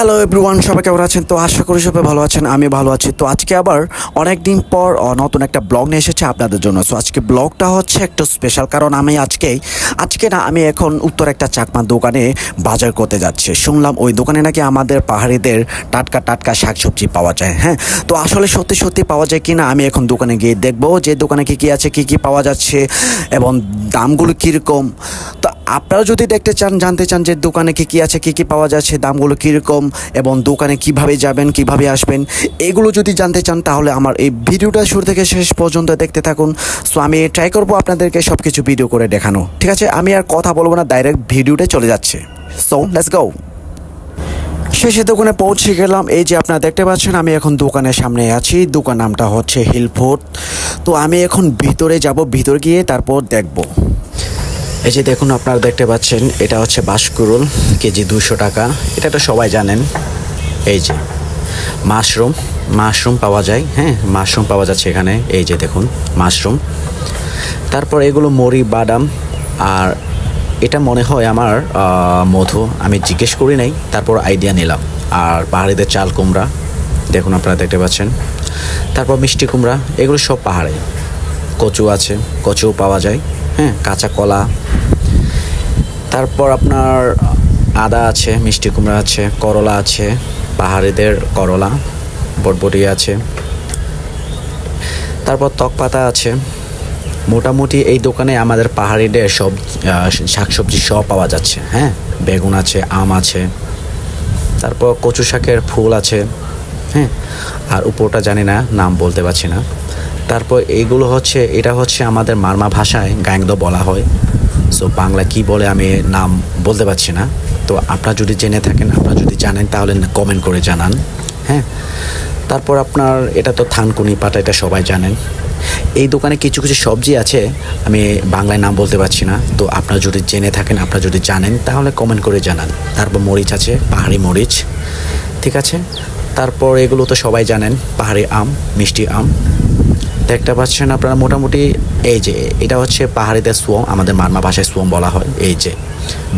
Hello everyone, সবাই কেমন আছেন? তো আশা করি সবাই ভালো আছেন, আমি ভালো আছি। তো আজকে আবার অনেক দিন পর নতুন একটা ব্লগ নিয়ে এসেছে আপনাদের জন্য। সো আজকে ব্লগটা হচ্ছে একটু স্পেশাল, কারণ আমি আমি এখন উত্তর একটা চাকমা দোকানে বাজার করতে যাচ্ছি। শুনলাম ওই দোকানে নাকি আমাদের পাহাড়িদের টাটকা টাটকা শাকসবজি পাওয়া যায়। হ্যাঁ, তো আসলে সত্যি সত্যি পাওয়া যায় কিনা আমি এখন দোকানে গিয়ে দেখবো যে দোকানে কী কী আছে, কী কী পাওয়া যাচ্ছে এবং দামগুলো কীরকম। তো আপনারা যদি দেখতে চান, জানতে চান যে দোকানে কী কী আছে, কী কী পাওয়া যাচ্ছে, দামগুলো কীরকম এবং দোকানে কিভাবে যাবেন, কিভাবে আসবেন, এগুলো যদি জানতে চান তাহলে আমার এই ভিডিওটা শুরু থেকে শেষ পর্যন্ত দেখতে থাকুন। সো আমি ট্রাই করবো আপনাদেরকে সব কিছু ভিডিও করে দেখানো। ঠিক আছে, আমি আর কথা বলবো না, ডাইরেক্ট ভিডিওতে চলে যাচ্ছে। So let's go. শেষে দোকানে পৌঁছে গেলাম। এই যে আপনারা দেখতে পাচ্ছেন আমি এখন দোকানের সামনে আছি। দোকান নামটা হচ্ছে হিল ফুড। তো আমি এখন ভিতরে যাব, ভিতর গিয়ে তারপর দেখব। এই যে দেখুন, আপনারা দেখতে পাচ্ছেন এটা হচ্ছে বাঁশকুড়ুল, কেজি 200 টাকা। এটা তো সবাই জানেন। এই যে মাশরুম পাওয়া যায়। হ্যাঁ, মাশরুম পাওয়া যাচ্ছে এখানে। এই যে দেখুন মাশরুম। তারপর এগুলো মুড়ি, বাদাম, আর এটা মনে হয় আমার মধু। আমি জিজ্ঞেস করি নাই, তারপর আইডিয়া নিলাম। আর পাহাড়িদের চাল কুমড়া দেখুন, আপনারা দেখতে পাচ্ছেন। তারপর মিষ্টি কুমড়া, এগুলো সব পাহাড়ে। কচু আছে, কচুও পাওয়া যায়। হ্যাঁ, কাঁচা কলা। তারপর আপনার আদা আছে, মিষ্টি কুমড়া আছে, করলা আছে, পাহাড়িদের করলা, বটবটি আছে। তারপর তকপাতা আছে। মোটামুটি এই দোকানে আমাদের পাহাড়িদের সব শাকসবজি সব পাওয়া যাচ্ছে। হ্যাঁ, বেগুন আছে, আম আছে, তারপর কচু শাকের ফুল আছে। হ্যাঁ, আর উপরটা জানি না, নাম বলতে পারছি না। তারপর এটা হচ্ছে আমাদের মারমা ভাষায় গাংদো বলা হয়। সো বাংলা কি বলে আমি নাম বলতে পারছি না। তো আপনারা যদি জেনে থাকেন, আপনারা যদি জানেন তাহলে কমেন্ট করে জানান। হ্যাঁ, তারপর আপনার এটা তো থানকুনি পাতা, এটা সবাই জানেন। এই দোকানে কিছু কিছু সবজি আছে, আমি বাংলায় নাম বলতে পারছি না। তো আপনারা যদি জেনে থাকেন, আপনারা যদি জানেন তাহলে কমেন্ট করে জানান। তারপর মরিচ আছে, পাহাড়ি মরিচ। ঠিক আছে, তারপর এগুলো তো সবাই জানেন, পাহাড়ি আম, মিষ্টি আম দেখতে পাচ্ছেন আপনারা। মোটামুটি এই যে এটা হচ্ছে পাহাড়িদের সোম, আমাদের মারমা ভাষায় সোম বলা হয়। এই যে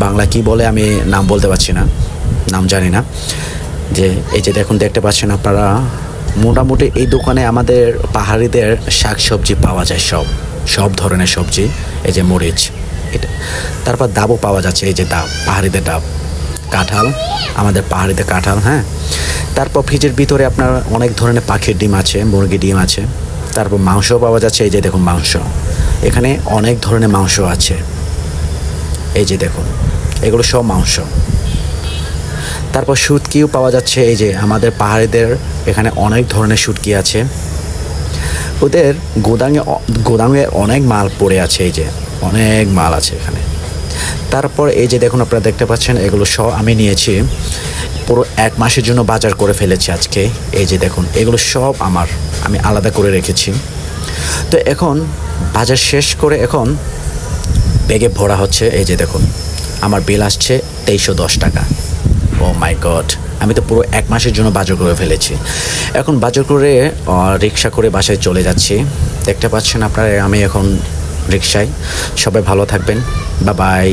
বাংলা কি বলে আমি নাম বলতে পারছি না, নাম জানি না। যে এই যে দেখুন, দেখতে পাচ্ছেন আপনারা। মোটামুটি এই দোকানে আমাদের পাহাড়িদের শাক সবজি পাওয়া যায়, সব ধরনের সবজি। এই যে মরিচ, এটা। তারপর ডাবও পাওয়া যাচ্ছে। এই যে ডাব, পাহাড়িদের ডাব। কাঁঠাল, আমাদের পাহাড়িদের কাঁঠাল। হ্যাঁ, তারপর ফ্রিজের ভিতরে আপনার অনেক ধরনের পাখির ডিম আছে, মুরগি ডিম আছে। তারপর মাংসও পাওয়া যাচ্ছে। এই যে দেখুন মাংস, এখানে অনেক ধরনের মাংস আছে। এই যে দেখুন, এগুলো সব মাংস। তারপর শুটকিও পাওয়া যাচ্ছে। এই যে আমাদের পাহাড়িদের এখানে অনেক ধরনের শুটকি আছে। ওদের গোদামে অনেক মাল পড়ে আছে। এই যে অনেক মাল আছে এখানে। তারপর এই যে দেখুন, আপনারা দেখতে পাচ্ছেন এগুলো সব আমি নিয়েছি। পুরো 1 মাসের জন্য বাজার করে ফেলেছি আজকে। এই যে দেখুন, এগুলো সব আমি আলাদা করে রেখেছি। তো এখন বাজার শেষ করে এখন ব্যাগে ভরা হচ্ছে। এই যে দেখুন, আমার বিল আসছে 2310 টাকা। ও মাই গড, আমি তো পুরো 1 মাসের জন্য বাজার করে ফেলেছি। এখন বাজার করে রিক্সা করে বাসায় চলে যাচ্ছি। দেখতে পাচ্ছেন আপনারা, আমি এখন রিক্সায়। সবাই ভালো থাকবেন, বাই বাই।